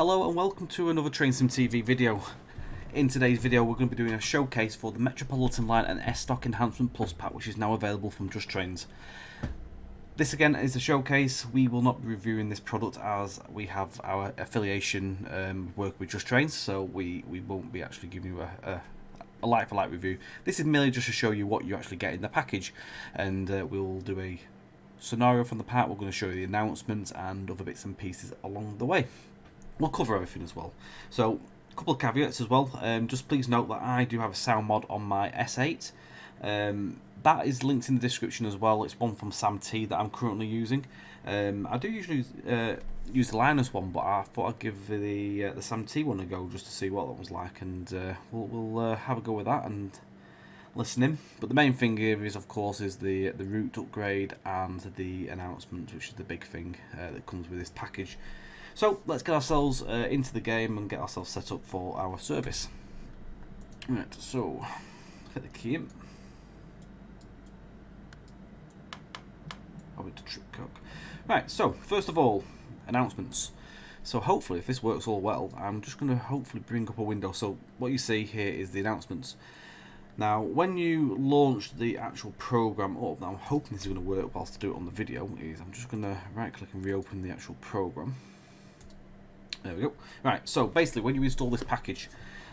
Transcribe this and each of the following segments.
Hello and welcome to another Train Sim TV video. In today's video we're going to be doing a showcase for the Metropolitan line and S-Stock Enhancement PlusPak, which is now available from Just Trains. This again is a showcase. We will not be reviewing this product as we have our affiliation work with Just Trains, so we won't be actually giving you a like-for-like review. This is merely just to show you what you actually get in the package, and we'll do a scenario from the pack. We're going to show you the announcements and other bits and pieces along the way. We'll cover everything as well. So, a couple of caveats as well. Just please note that I do have a sound mod on my S8. That is linked in the description as well. It's one from SamT that I'm currently using. I do usually use the Linus one, but I thought I'd give the SamT one a go just to see what that was like, and we'll have a go with that and listen in. But the main thing here is, of course, is the route upgrade and the announcement, which is the big thing that comes with this package. So let's get ourselves into the game and get ourselves set up for our service. Right, so hit the key in. I'll hit the trip cook. Right, so first of all, announcements. So hopefully, if this works all well, I'm just going to hopefully bring up a window. So what you see here is the announcements. Now, when you launch the actual program up, now I'm hoping this is going to work whilst I do it on the video, is I'm just going to right click and reopen the actual program. There we go. Right, so basically when you install this package,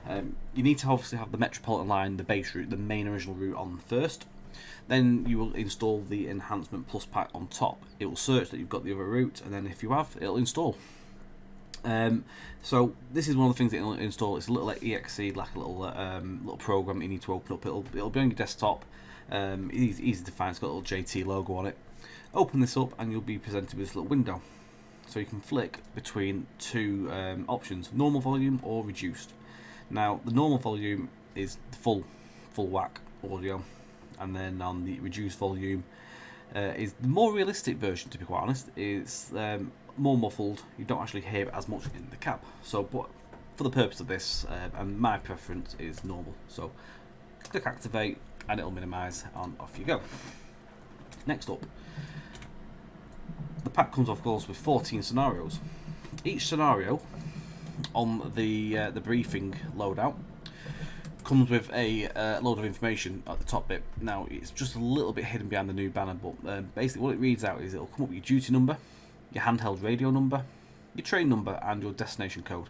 you need to obviously have the Metropolitan line, the base route, the main original route on first. Then you will install the Enhancement PlusPak on top. It will search that you've got the other route, and then if you have, it'll install. So this is one of the things that it'll install. It's a little like exe, like a little program that you need to open up. It'll be on your desktop. Easy to find. It's got a little JT logo on it. Open this up, and you'll be presented with this little window. So you can flick between two options: normal volume or reduced. Now the normal volume is full whack audio, and then on the reduced volume is the more realistic version. To be quite honest, it's more muffled. You don't actually hear it as much in the cab. So, but for the purpose of this, and my preference is normal. So click activate, and it'll minimise, and off you go. Next up. The pack comes, of course, with 14 scenarios. Each scenario on the briefing loadout comes with a load of information at the top bit. Now, it's just a little bit hidden behind the new banner, but basically what it reads out is it'll come up with your duty number, your handheld radio number, your train number, and your destination code.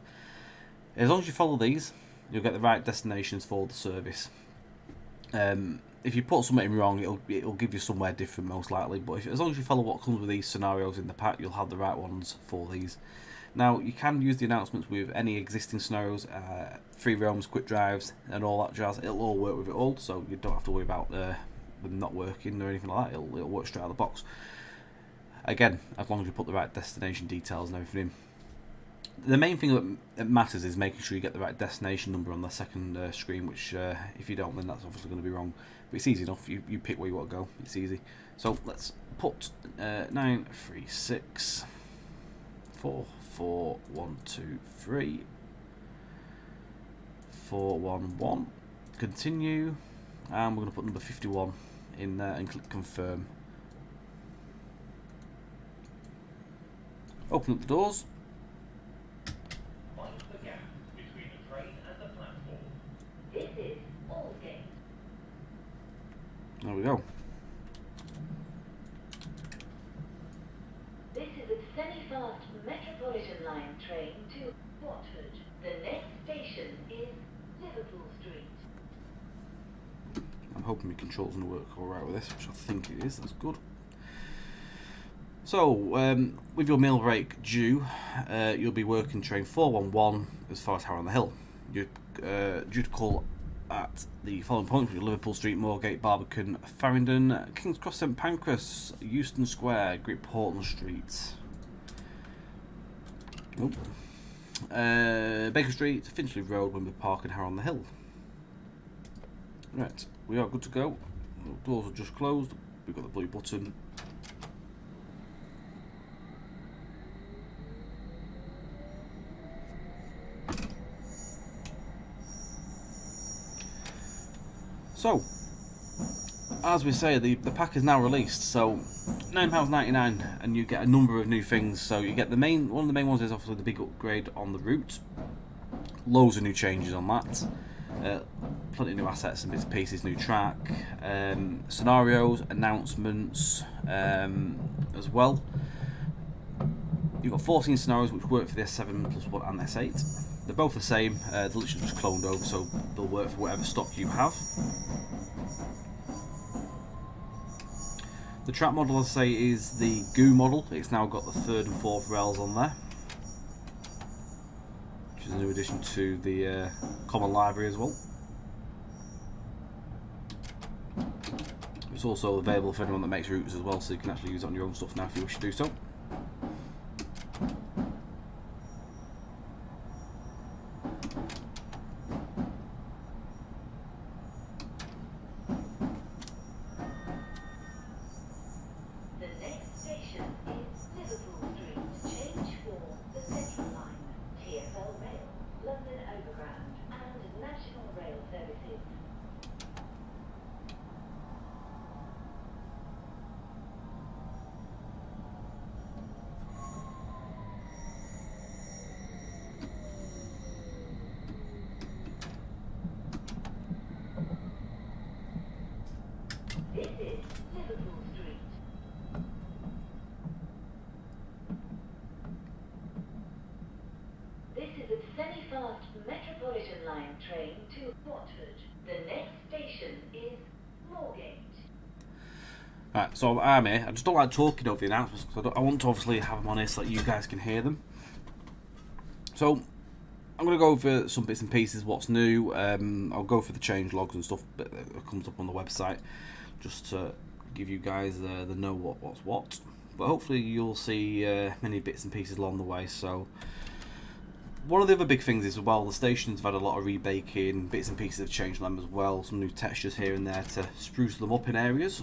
As long as you follow these, you'll get the right destinations for the service. If you put something wrong, it'll give you somewhere different most likely, but as long as you follow what comes with these scenarios in the pack, you'll have the right ones for these. Now, you can use the announcements with any existing scenarios, free roams, quick drives, and all that jazz. It'll all work with it all, so you don't have to worry about them not working or anything like that. It'll work straight out of the box. Again, as long as you put the right destination details and everything in. The main thing that matters is making sure you get the right destination number on the second screen, which if you don't, then that's obviously going to be wrong. But it's easy enough. You pick where you want to go. It's easy. So let's put 936 44123 411. Continue, and we're going to put number 51 in there and click confirm. Open up the doors. There we go. This is a semi-fast Metropolitan line train to Watford. The next station is Liverpool Street. I'm hoping my controls going to work alright with this, which I think it is. That's good. So, with your meal break due, you'll be working train 411 as far as Harrow on the Hill. You're due to call at the following points: Liverpool Street, Moorgate, Barbican, Farringdon, King's Cross, St Pancras, Euston Square, Great Portland Street, Baker Street, Finchley Road, Wimber Park, and Harrow on the Hill. Right, we are good to go. The doors are just closed. We've got the blue button. So, as we say, the pack is now released, so £9.99, and you get a number of new things. So you get one of the main ones is obviously the big upgrade on the route. Loads of new changes on that. Plenty of new assets and bits and pieces, new track, scenarios, announcements as well. You've got 14 scenarios which work for the S7 Plus 1 and S8. They're both the same, they're literally just cloned over, so they'll work for whatever stock you have. The track model, as I say, is the GU model. It's now got the 3rd and 4th rails on there, which is a new addition to the common library as well. It's also available for anyone that makes routes as well, so you can actually use it on your own stuff now if you wish to do so. This is Liverpool Street. This is a semi-fast Metropolitan line train to Watford. The next station is Moorgate. Right, so I'm here. I just don't like talking over the announcements because I want to obviously have them on here so that you guys can hear them. So I'm going to go over some bits and pieces, what's new. I'll go for the change logs and stuff that comes up on the website, just to give you guys the know what's what. But hopefully you'll see many bits and pieces along the way. So one of the other big things is, well, the stations have had a lot of rebaking, bits and pieces have changed them as well, some new textures here and there to spruce them up in areas.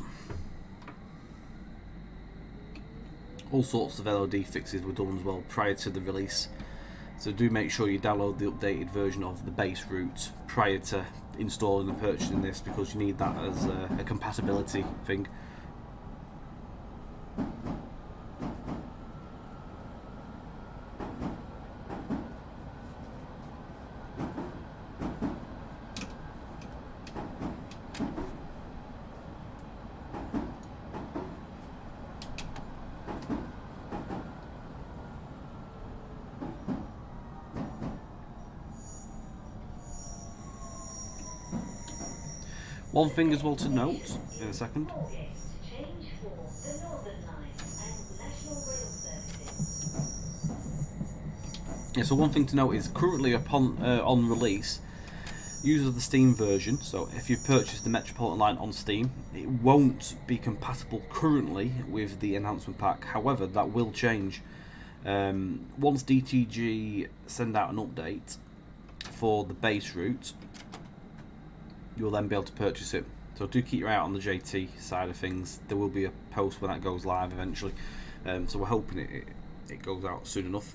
All sorts of LOD fixes were done as well prior to the release, so do make sure you download the updated version of the base route prior to installing and purchasing this, because you need that as a compatibility thing. One thing as well to note in a second. Change for the Northern Line and National Rail Services. Yeah, so one thing to note is currently upon on release, users of the Steam version, so if you've purchased the Metropolitan line on Steam, it won't be compatible currently with the Enhancement pack. However, that will change. Once DTG send out an update for the base route, you'll then be able to purchase it. So do keep your eye out on the JT side of things. There will be a post when that goes live eventually. So we're hoping it goes out soon enough.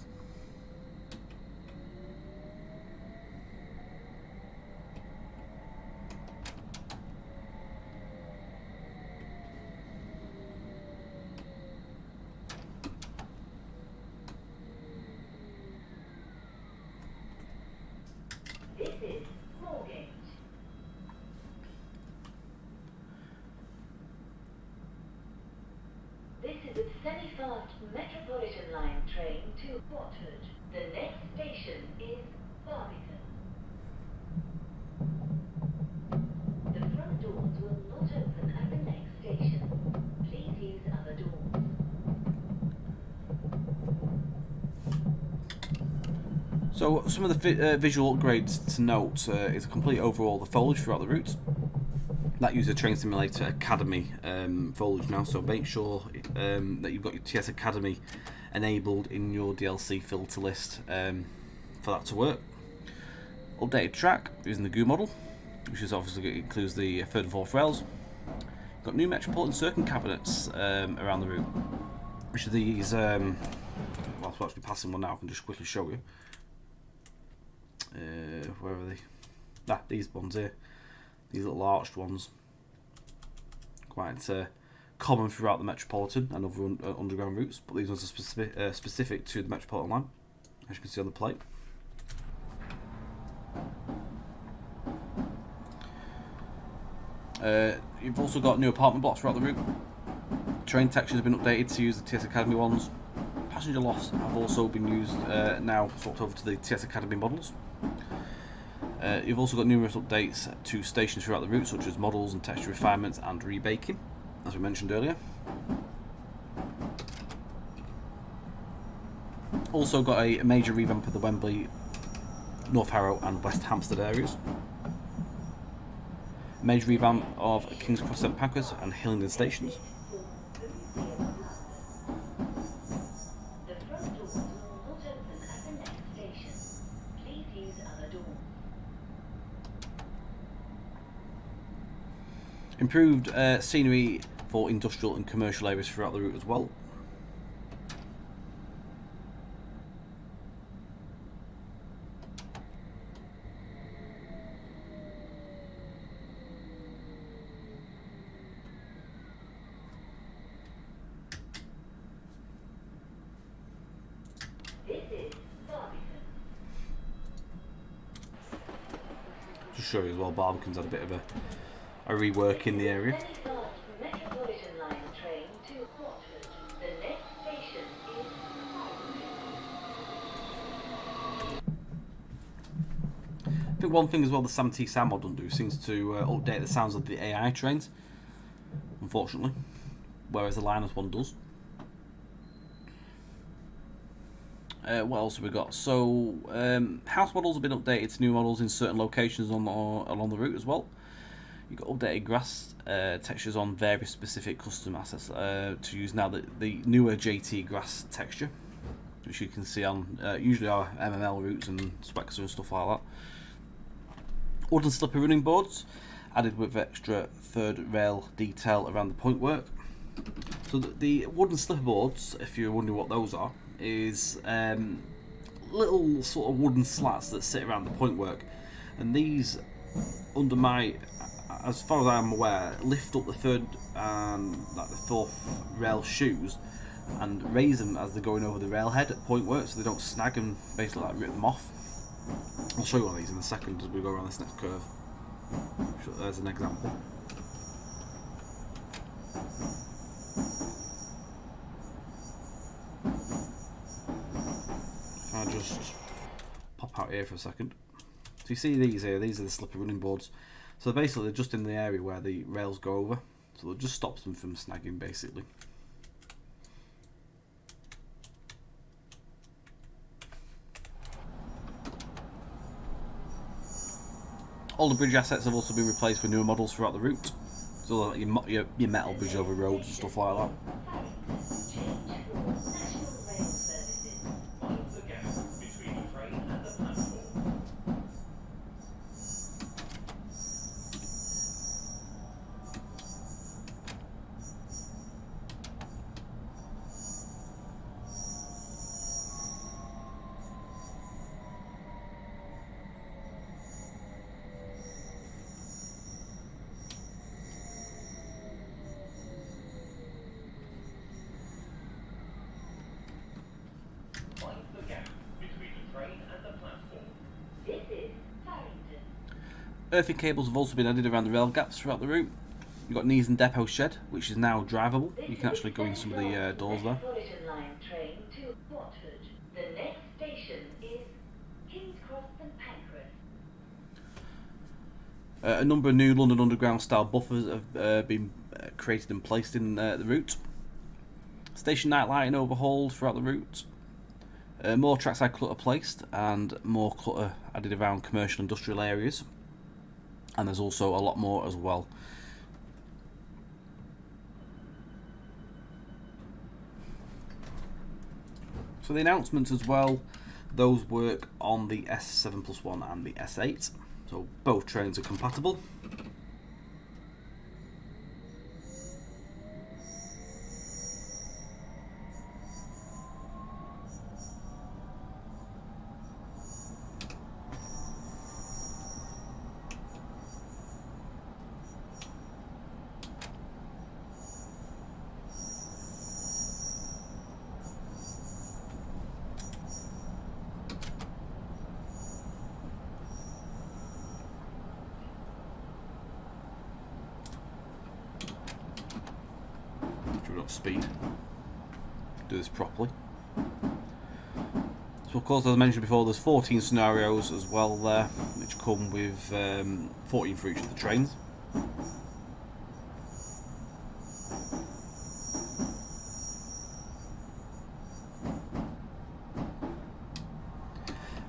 This is Moorgate. This is a semi-fast Metropolitan line train to Watford. The next station is Barbican. The front doors will not open at the next station. Please use other doors. So some of the visual upgrades to note is a complete overhaul of the foliage throughout the route. That uses Train Simulator Academy foliage now, so make sure that you've got your TS Academy enabled in your DLC filter list for that to work. Updated track using the GU model, which is obviously includes the 3rd and 4th rails. Got new Metropolitan circuit cabinets around the route, which are these. Well, I'll actually passing one now. I can just quickly show you. Where are they? These ones here. These little arched ones. quite common throughout the Metropolitan and other underground routes, but these ones are specific to the Metropolitan line, as you can see on the plate. You've also got new apartment blocks throughout the route. Train textures have been updated to use the TS Academy ones. Passenger lofts have also been used, now swapped over to the TS Academy models. You've also got numerous updates to stations throughout the route, such as models and texture refinements and rebaking, as we mentioned earlier. Also got a major revamp of the Wembley, North Harrow and West Hampstead areas. Major revamp of King's Cross, St Pancras and Hillingdon stations. The front doors will not open at the next station. Please use other doors. Improved scenery for industrial and commercial areas throughout the route as well. Just show you as well, Barbican's had a bit of a rework in the area. Very fast Metropolitan line train to Watford. The next station is I think one thing as well the SamT sound mod doesn't do seems to update the sounds of the AI trains, unfortunately, whereas the Linus one does. What else have we got? So, house models have been updated to new models in certain locations along the route as well. You've got updated grass textures on various specific custom assets to use now. The newer JT grass texture, which you can see on usually our MML routes and Spectre and stuff like that. Wooden slipper running boards added with extra third rail detail around the point work. So the wooden slipper boards, if you're wondering what those are, is little sort of wooden slats that sit around the point work, and these, under my, as far as I'm aware, lift up the third and like the fourth rail shoes and raise them as they're going over the railhead at point work, so they don't snag and basically like rip them off. I'll show you one of these in a second as we go around this next curve. There's an example. If I just pop out here for a second. So you see these here, these are the slipper running boards. So basically they're just in the area where the rails go over. So it just stops them from snagging basically. All the bridge assets have also been replaced with newer models throughout the route. So like your metal bridge over roads and stuff like that. Earthing cables have also been added around the rail gaps throughout the route. You've got Nees and Depot Shed, which is now drivable. You can actually go in some of the doors there. Metropolitan line train to Watford. The next station is King's Cross, St Pancras. A number of new London Underground style buffers have been created and placed in the route. Station night lighting overhauled throughout the route. More trackside clutter placed and more clutter added around commercial industrial areas. And there's also a lot more as well. So the announcements as well, those work on the S7+1 and the S8. So both trains are compatible. sure we're not speed. Do this properly. So of course, as I mentioned before, there's 14 scenarios as well there, which come with 14 for each of the trains.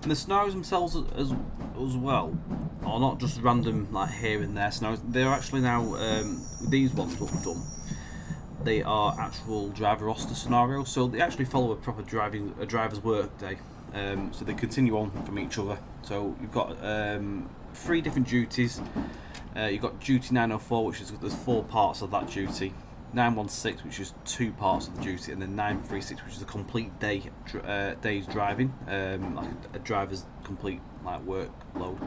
And the scenarios themselves as well are not just random like here and there scenarios. They're actually now these ones what we've done. They are actual driver roster scenarios, so they actually follow a proper driver's work day. So they continue on from each other. So you've got 3 different duties. You've got duty 904, which is there's 4 parts of that duty. 916, which is 2 parts of the duty, and then 936, which is a complete day's driving, like a driver's complete like workload.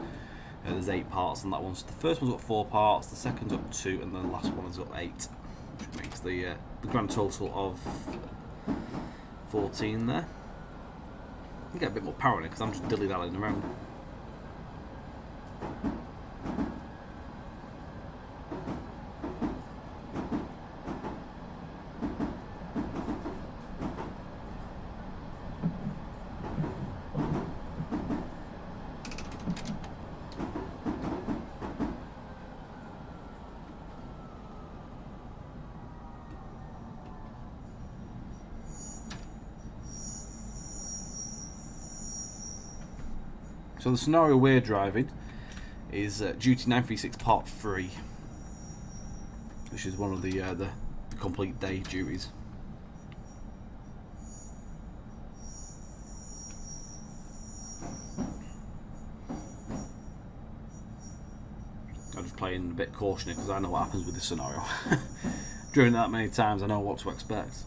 There's 8 parts on that one. So the first one's got 4 parts, the second's got 2, and then the last one has got 8, which makes the grand total of 14 there. I get a bit more power in it because I'm just dilly-dallying around. So the scenario we're driving is duty 936 part 3, which is one of the complete day duties. I'm just playing a bit cautionary because I know what happens with this scenario. During that many times I know what to expect.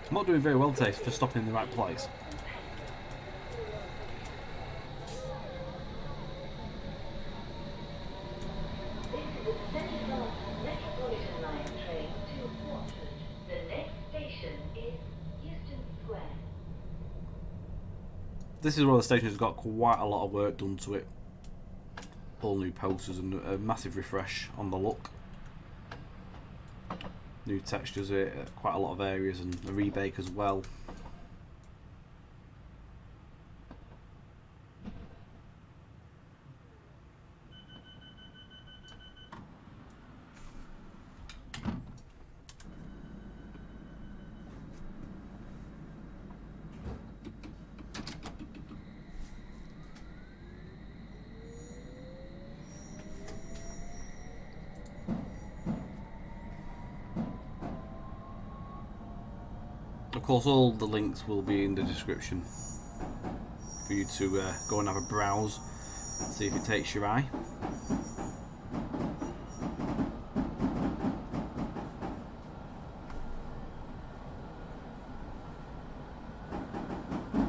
I'm not doing very well today for stopping in the right place. This is a Central Metropolitan line train to Watford. The next station is Euston Square. This is one of the stations that's got quite a lot of work done to it. All new posters and a massive refresh on the look. New textures at quite a lot of areas and a rebake as well. Of course, all the links will be in the description for you to go and have a browse, see if it takes your eye.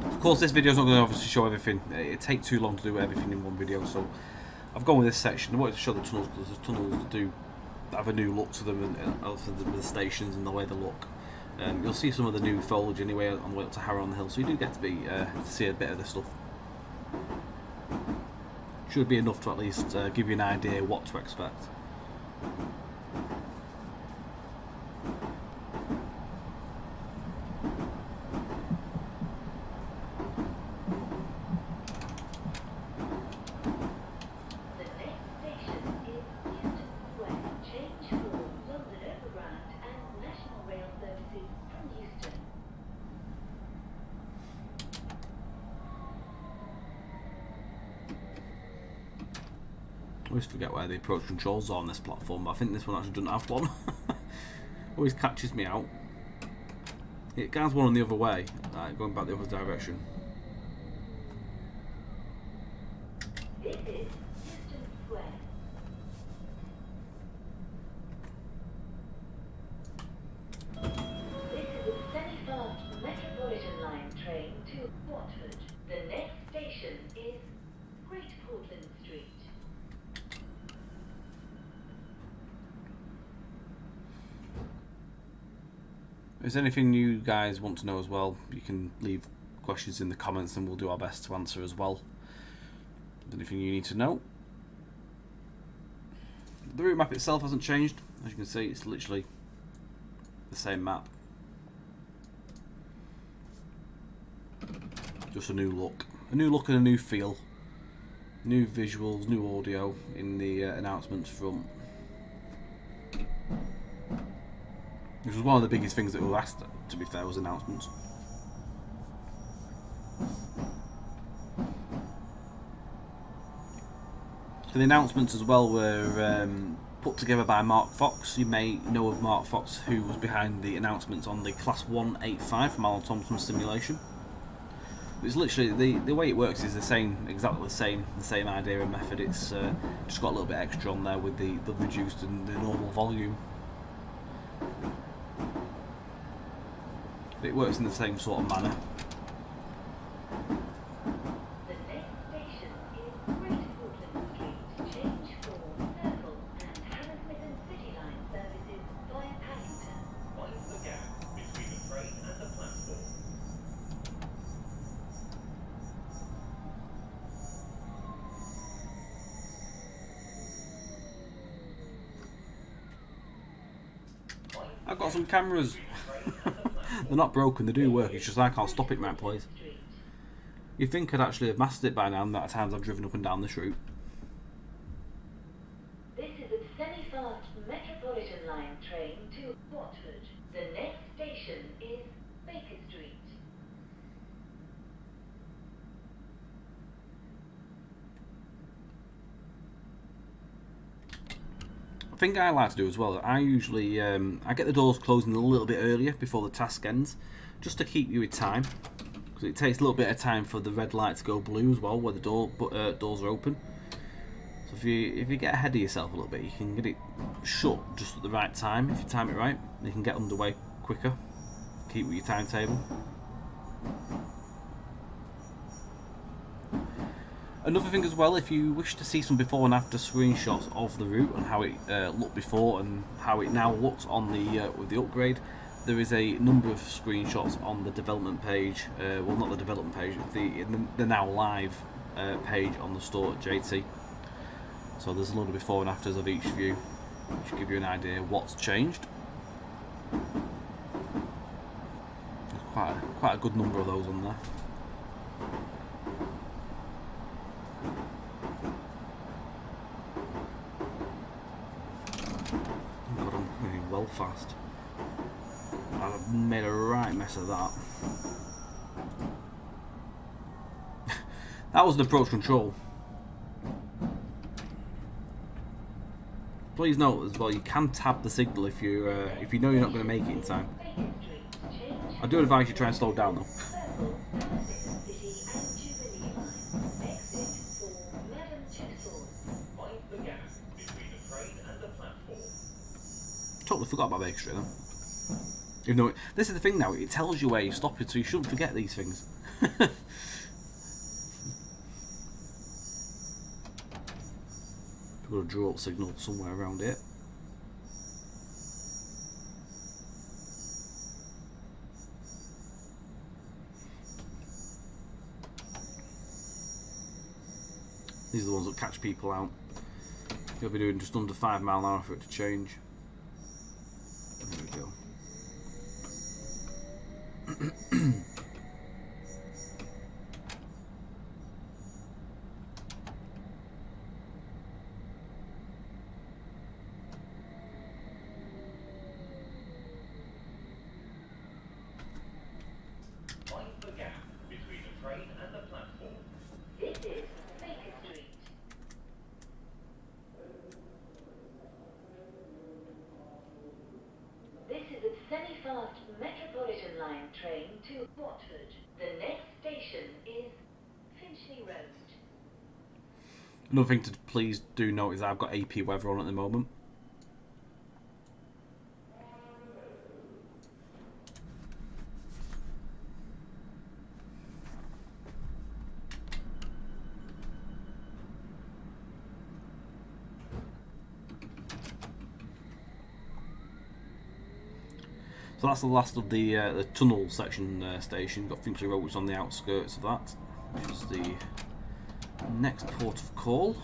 Of course, this video is not going to obviously show everything. It takes too long to do everything in one video, so I've gone with this section. I wanted to show the tunnels because the tunnels do have a new look to them, and also the stations and the way they look. You'll see some of the new foliage anyway on the way up to Harrow on the Hill, so you do get to see a bit of this stuff. Should be enough to at least give you an idea what to expect. always forget where the approach controls are on this platform, but I think this one actually doesn't have one. Always catches me out. It guides one on the other way, going back the other direction. This is Euston Square. This is a semi-fast Metropolitan line train to Watford. The next station is Great Portland Street. If there's anything you guys want to know as well, you can leave questions in the comments and we'll do our best to answer as well. Anything you need to know. The route map itself hasn't changed. As you can see, it's literally the same map. Just a new look. A new look and a new feel. New visuals, new audio in the announcements front. Which was one of the biggest things that we were asked, to be fair, was announcements. So the announcements as well were put together by Mark Fox. You may know of Mark Fox, who was behind the announcements on the Class 185 from Alan Thompson Simulation. It's literally, the way it works is the same, exactly the same idea and method. It's just got a little bit extra on there with the reduced and the normal volume. It works in the same sort of manner. The next station is Great Portland Street. Change for Circle and Hammersmith City Line services via Paddington. Mind the gap between the train and the platform. I've got some cameras. They're not broken, they do work, it's just I can't stop it in my place. You'd think I'd actually have mastered it by now, the amount of times I've driven up and down this route. This is a semi-fast Metropolitan line train to Watford. The next station is Baker Street. The thing I like to do as well, I usually I get the doors closing a little bit earlier before the task ends, just to keep you with time, because it takes a little bit of time for the red light to go blue as well, where the doors are open. So if you get ahead of yourself a little bit, you can get it shut just at the right time. If you time it right, you can get underway quicker. Keep with your timetable. Another thing as well, if you wish to see some before and after screenshots of the route and how it looked before and how it now looks on the with the upgrade, there is a number of screenshots on the development page. Well, not the development page, the now live page on the store at JT. So there's a lot of before and afters of each view, which will give you an idea of what's changed. There's quite a good number of those on there. God, I'm going well fast. I've made a right mess of that. That was the approach control. Please note as well, you can tap the signal if you know you're not going to make it in time. I do advise you try and slow down though. Totally forgot about Baker Street though. Even though this is the thing now, it tells you where you're stopping, so you shouldn't forget these things. We've got a draw signal somewhere around it. These are the ones that catch people out. You'll be doing just under 5 miles an hour for it to change. There we go. Mind the gap between the train and the platform. This is Baker Street. to Watford. The next station is Finchley Road. Another thing to please do note is that I've got AP weather on at the moment. So that's the last of the tunnel section station. We've got Finchley Road, which is on the outskirts of that, which is the next port of call.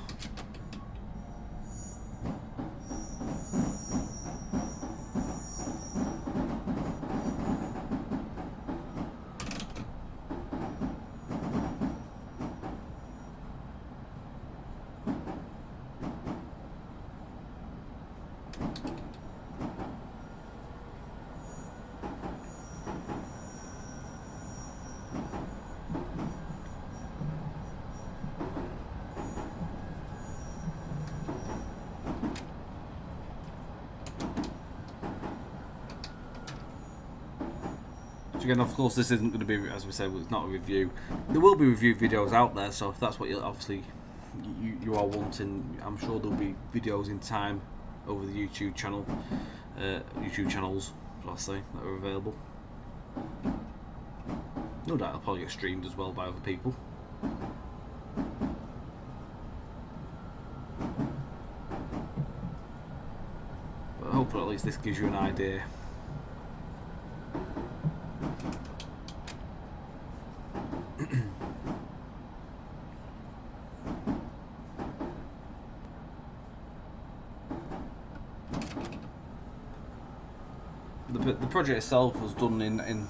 So again, of course, this isn't going to be, as we said, it's not a review. There will be review videos out there, so if that's what you obviously you are wanting, I'm sure there'll be videos in time over the YouTube channel, YouTube channels, shall I say, that are available. No doubt it'll probably get streamed as well by other people. But hopefully, at least this gives you an idea. The project itself was done in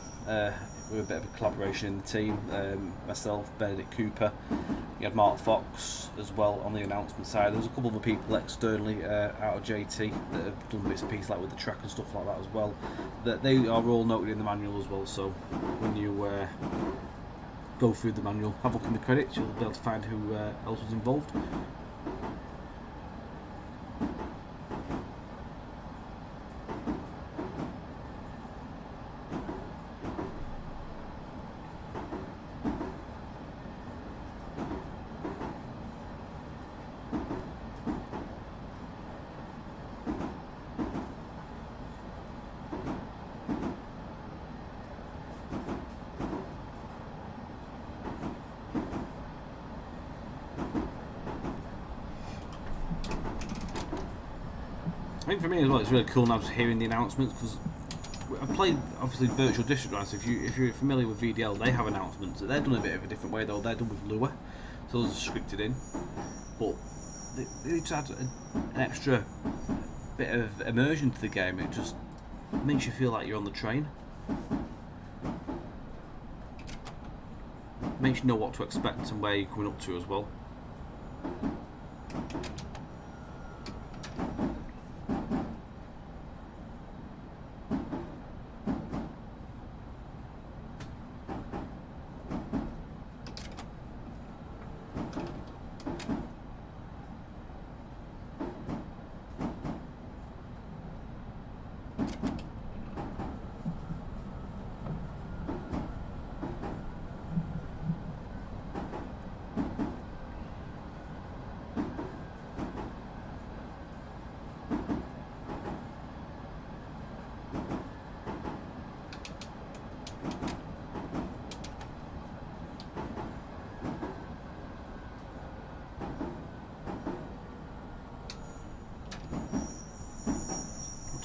with a bit of a collaboration in the team. Myself, Benedict Cooper, you had Mark Fox as well on the announcement side. There was a couple of other people externally out of JT that have done bits and pieces like with the track and stuff like that as well. That they are all noted in the manual as well. So when you go through the manual, have a look in the credits, you'll be able to find who else was involved. I think for me as well, it's really cool now just hearing the announcements, because I've played obviously Virtual District Runs. If you're familiar with VDL, they have announcements. They're done a bit of a different way though. They're done with Lua, so those are scripted in. But they just add an extra bit of immersion to the game. It just makes you feel like you're on the train. Makes you know what to expect and where you're coming up to as well.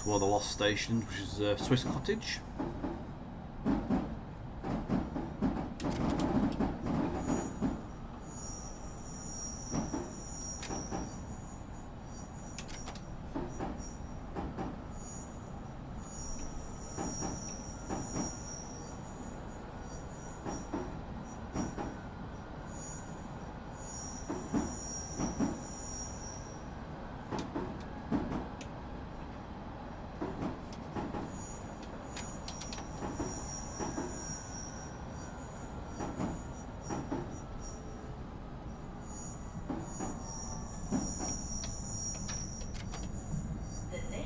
One of the lost stations, which is Swiss Cottage.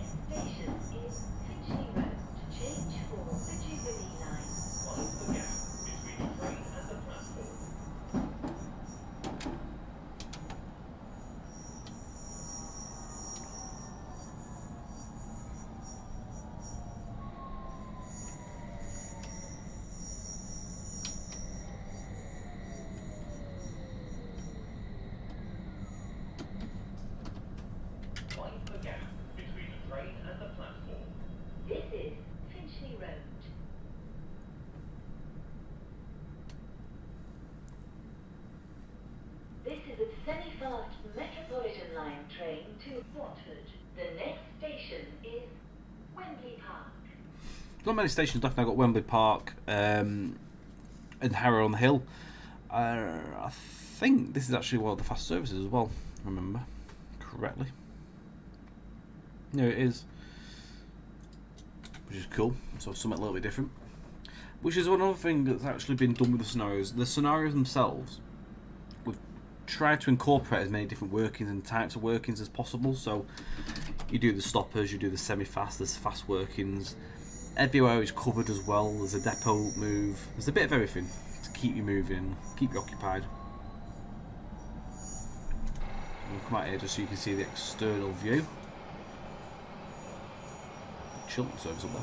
Station is Finchley Road. Change for the Jubilee line. Once again, Line train to Watford. The next station is Wembley Park. Not many stations left now. Got Wembley Park and Harrow on the Hill. I think this is actually one of the fast services as well, remember correctly. No, it is, which is cool. So something a little bit different. Which is another thing that's actually been done with the scenarios. The scenarios themselves, we've tried to incorporate as many different workings and types of workings as possible. So you do the stoppers, you do the semi-fast, there's fast workings. Everywhere is covered as well. There's a depot move. There's a bit of everything to keep you moving, keep you occupied. We'll come out here just so you can see the external view. Children's service up there.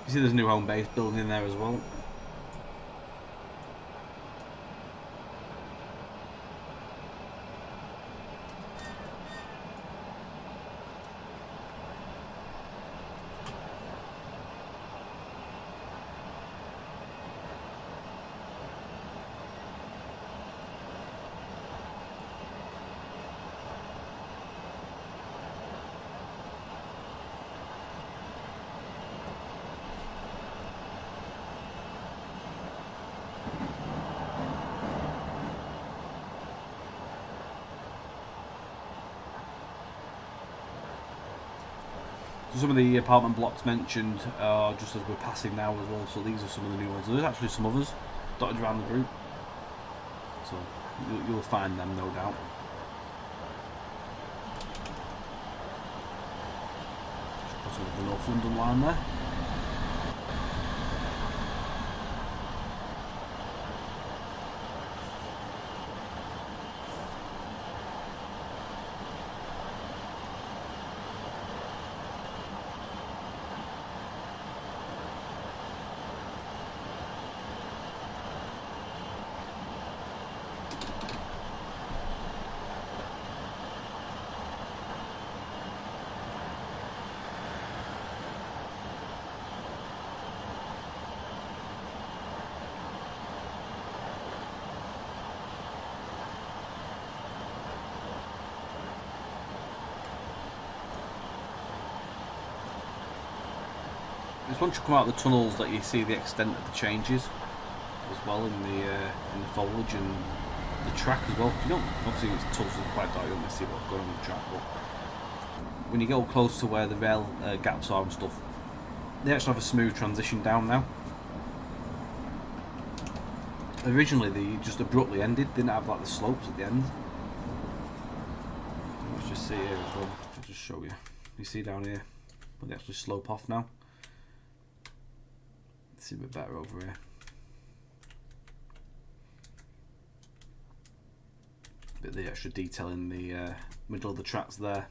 You see there's a new home base building in there as well. Some of the apartment blocks mentioned are just as we're passing now as well, so these are some of the new ones. There's actually some others dotted around the route, so you'll find them no doubt. Just crossing over the North London line there. It's once you come out of the tunnels that you see the extent of the changes as well in the foliage and the track as well. You don't obviously it's tunnels are quite dark, you don't really see what's going on with the track, but when you get all close to where the rail gaps are and stuff, they actually have a smooth transition down now. Originally they just abruptly ended, didn't have like the slopes at the end. Let's just see here as well. I'll just show you. You see down here, but they actually slope off now. See a bit better over here. Bit of the extra detail in the middle of the tracks there.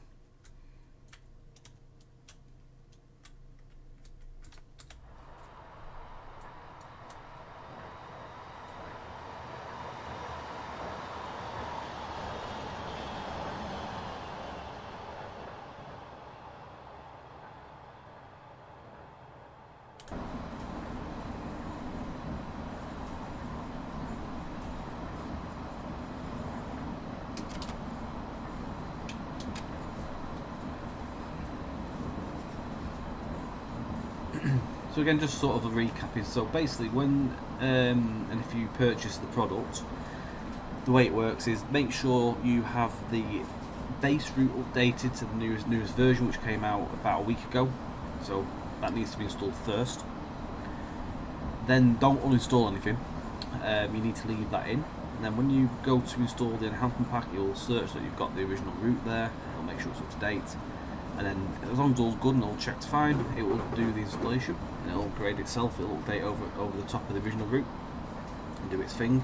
So again, just sort of a recapping. So basically, when and if you purchase the product, the way it works is make sure you have the base route updated to the newest version, which came out about a week ago. So that needs to be installed first. Then don't uninstall anything. You need to leave that in. And then when you go to install the enhancement pack, you'll search that you've got the original route there. It'll make sure it's up to date. And then as long as all's good and all checked fine, it will do the installation and it'll upgrade itself. It'll update over the top of the original route and do its thing.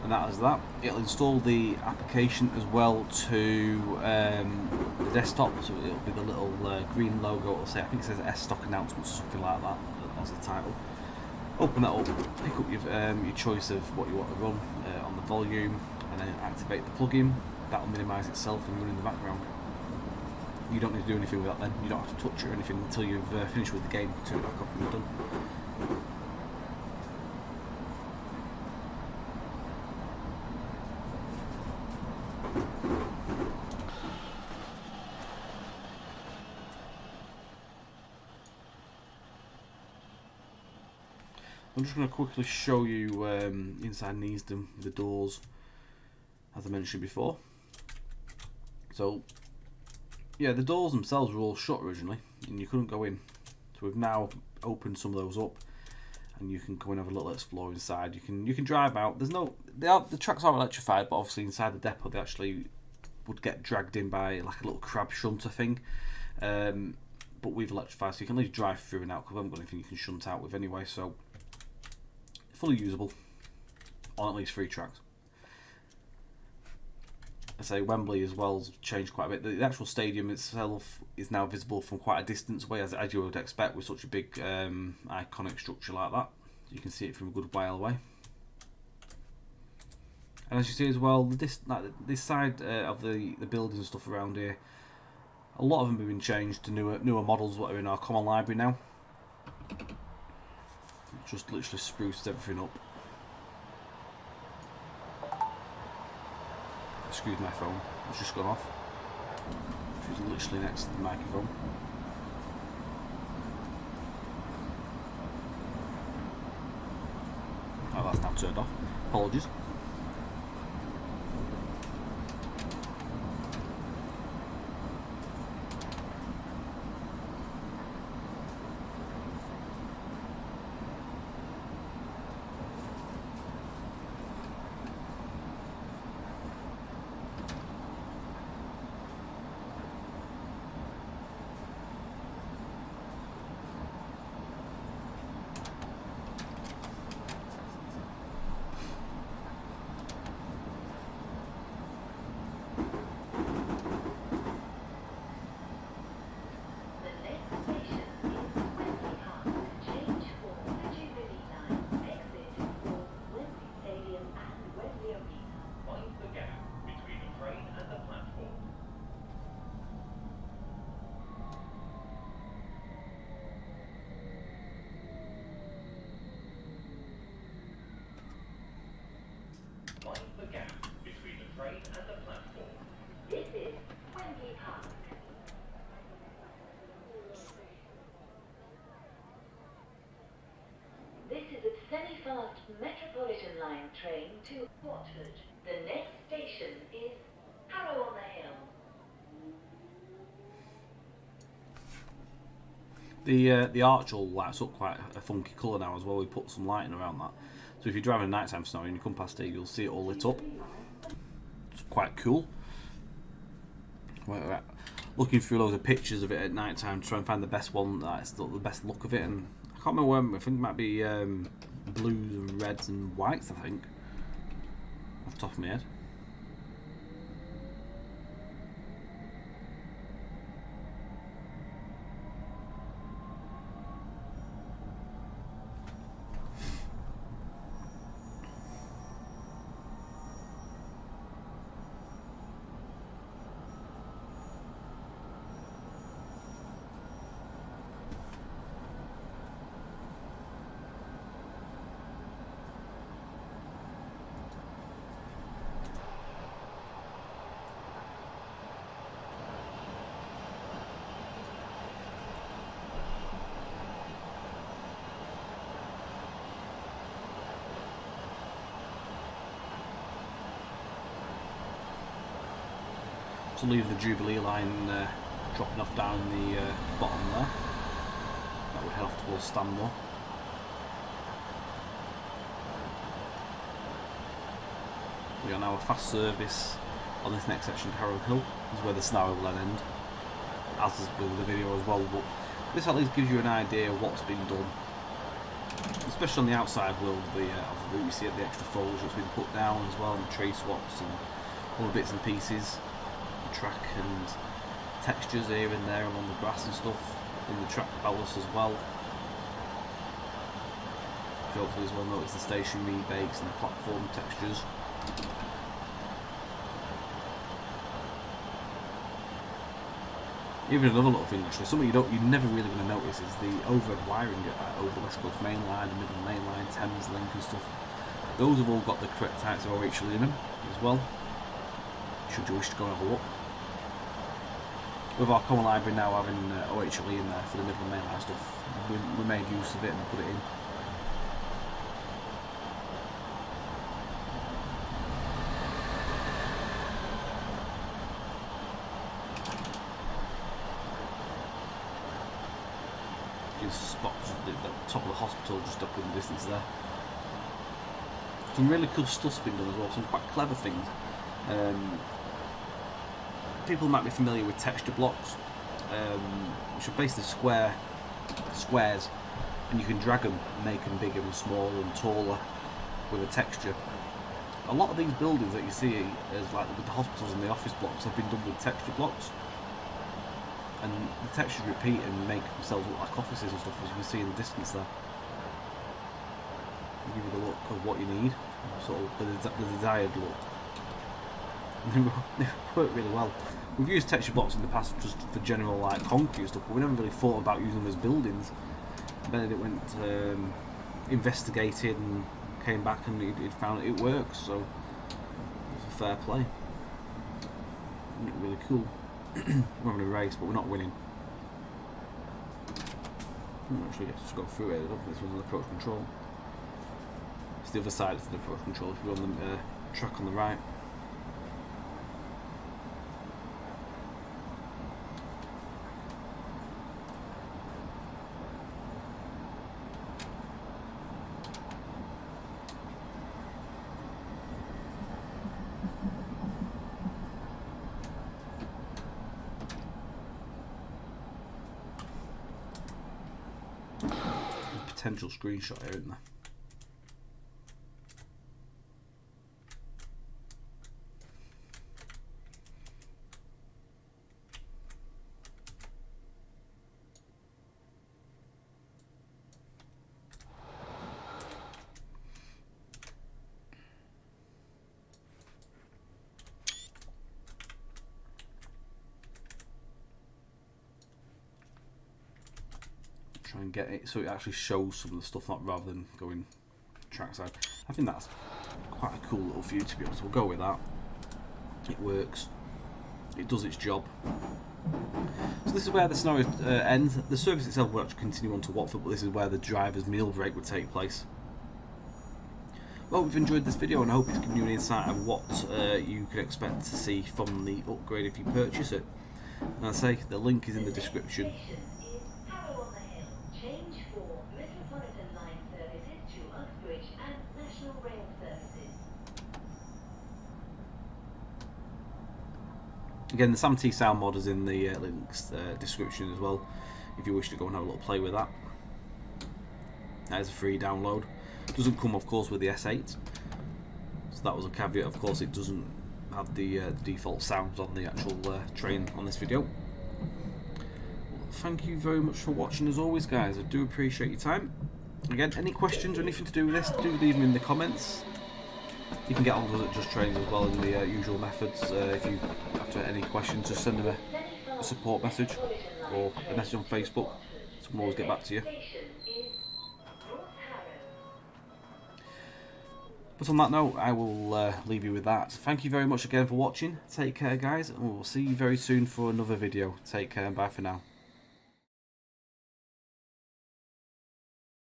And that is that. It'll install the application as well to the desktop, so it'll be the little green logo. It'll say, I think it says S Stock Announcements or something like that as the title. Open that up, pick up your choice of what you want to run on the volume, and then activate the plugin. That will minimise itself and run in the background. You don't need to do anything with that then. You don't have to touch it or anything until you've finished with the game. Turn it back up and you're done. I'm just going to quickly show you inside Neasden, the doors, as I mentioned before. So, yeah, the doors themselves were all shut originally, and you couldn't go in. So we've now opened some of those up, and you can come and have a little explore inside. You can drive out. There's no, the tracks are electrified, but obviously inside the depot they actually would get dragged in by like a little crab shunter thing. But we've electrified, so you can at least drive through and out, because we haven't got anything you can shunt out with anyway. So fully usable on at least 3 tracks. I say Wembley as well has changed quite a bit. The actual stadium itself is now visible from quite a distance away, as you would expect with such a big iconic structure like that. You can see it from a good while away. And as you see as well, this side of the buildings and stuff around here, a lot of them have been changed to newer models that are in our common library now. Just literally spruced everything up. Excuse my phone, it's just gone off. She's literally next to the microphone. Oh, that's now turned off. Apologies. Semi-fast Metropolitan line train to Watford. The next station is Harrow on the Hill. The arch all lights up quite a funky colour now as well. We put some lighting around that. So if you're driving at night time scenario and you come past it, you'll see it all lit up. It's quite cool. We're looking through loads of pictures of it at night time to try and find the best one that's the best look of it, and I can't remember when. I think it might be blues and reds and whites, I think, off the top of my head. To leave the Jubilee line dropping off down the bottom there. That would head off towards Stanmore. We are now a fast service on this next section to Harrow Hill, is where the scenario will then end, as is with the video as well, but this at least gives you an idea of what's been done, especially on the outside world of the route. You see the extra foliage that's been put down as well, and tree swaps and all the bits and pieces. Track and textures here and there along the grass and stuff in the track ballast as well. You hopefully as well notice the stationary bakes and the platform textures. Even another little thing actually, something you're never really going to notice is the overhead wiring over the West Coast Main Line, the Midland Main Line, Thames Link and stuff. Those have all got the correct types of OHL in them as well, should you wish to go and have a look. With our common library now having OHLE in there for the Midland Main Line stuff, we made use of it and put it in. office spots at the top of the hospital, just up in the distance there. Some really cool stuff's been done as well, some quite clever things. People might be familiar with texture blocks, which are basically squares, and you can drag them, make them bigger and smaller and taller with a texture. A lot of these buildings that you see, as like with the hospitals and the office blocks, have been done with texture blocks, and the textures repeat and make themselves look like offices and stuff, as you can see in the distance there. They give you the look of what you need, sort of the desired look. And they work really well. We've used texture blocks in the past just for general like concrete stuff, but we never really thought about using them as buildings. Benedict went investigated and came back and he'd found it works, so it's a fair play. Really cool. We're having a race, but we're not winning. Actually, let's just go through it. I don't think this one's an approach control. It's the other side, it's the approach control if you're on the track on the right. Potential screenshot here, isn't there? Try and get it so it actually shows some of the stuff, not rather than going trackside. I think that's quite a cool little view, to be honest. We'll go with that. It works. It does its job. So this is where the scenario ends. The service itself will actually continue on to Watford, but this is where the driver's meal break would take place. Well, we've enjoyed this video and I hope it's given you an insight of what you can expect to see from the upgrade if you purchase it. And I say the link is in the description. Change for Metropolitan line services to Uxbridge and National Rail services. Again, the SamT sound mod is in the links description as well, if you wish to go and have a little play with that. That is a free download. Doesn't come, of course, with the S8, so that was a caveat. Of course, it doesn't have the default sounds on the actual train on this video. Thank you very much for watching as always, guys. I do appreciate your time. Again, any questions or anything to do with this, do leave them in the comments. You can get on with it Just Trains as well in the usual methods. If you have any questions, just send them a support message or a message on Facebook. Someone will always get back to you. But on that note, I will leave you with that. Thank you very much again for watching. Take care, guys, and we'll see you very soon for another video. Take care and bye for now.